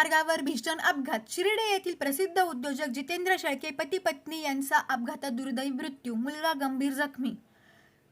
महामार्गावर भीषण अपघात. शिर्डी येथील प्रसिद्ध उद्योजक जितेंद्र शेळके पती पत्नी यांचा अपघातात दुर्दैवी मृत्यू, मुलगा गंभीर जखमी.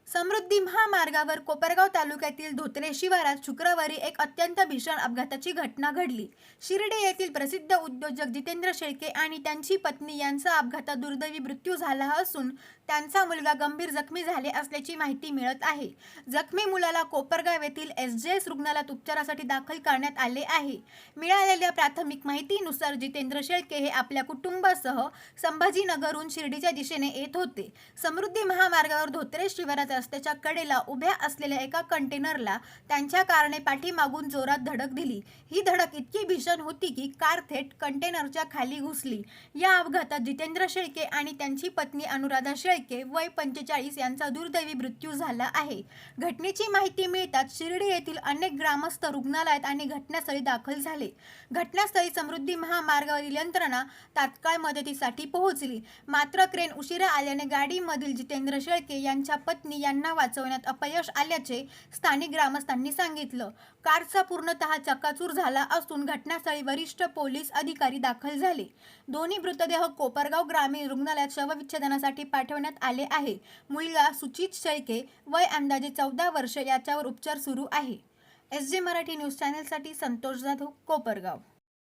समृद्धी महामार्गावर कोपरगाव तालुक्यातील धोत्रे शिवारात शुक्रवारी एक अत्यंत भीषण अपघाताची घटना घडली. शिर्डी येथील प्रसिद्ध उद्योजक जितेंद्र शेळके आणि त्यांची पत्नी यांचा अपघातात दुर्दैवी मृत्यू झाला असून त्यांचा मुलगा गंभीर जखमी झाले असल्याची माहिती मिळत आहे. जखमी मुलाला कोपरगाव येथील SJS रुग्णालयात उपचारासाठी दाखल करण्यात आले आहे. मिळालेल्या प्राथमिक माहितीनुसार जितेंद्र शेळके हे आपल्या कुटुंबासह संभाजीनगरहून शिर्डीच्या दिशेने येत होते. समृद्धी महामार्गावर धोत्रे शिवारात रस्त्याच्या कडेला उभ्या असलेल्या एका कंटेनरला त्यांच्या कारने पाठीमागून जोरात धडक दिली. ही धडक इतकी भीषण होती की कार थेट कंटेनरच्या खाली घुसली. या अपघातात जितेंद्र शेळके आणि त्यांची पत्नी अनुराधा शेळके वय 45 यांचा दुर्दैवी मृत्यू झाला आहे. घटनेची माहिती मिळताच शिर्डी येथील अनेक ग्रामस्थ रुग्णालयात आणि घटनास्थळी दाखल झाले. घटनास्थळी समृद्धी महामार्गावरील यंत्रणा तात्काळ मदतीसाठी पोहोचली. मात्र क्रेन उशिरा आल्याने गाडीमधील जितेंद्र शेळके यांच्या पत्नी यांना वाचवण्यात अपयश आल्याचे स्थानिक ग्रामस्थांनी सांगितलं. कारचा पूर्णतः चक्काचूर झाला असून घटनास्थळी वरिष्ठ पोलीस अधिकारी दाखल झाले. दोन्ही मृतदेह कोपरगाव ग्रामीण रुग्णालयात शवविच्छेदनासाठी पाठवण्यात आले आहे. मुलगा सुचित शेळके वय अंदाजे 14 वर्ष याच्यावर उपचार सुरू आहे. SJ मराठी न्यूज चॅनलसाठी संतोष जाधव, कोपरगाव.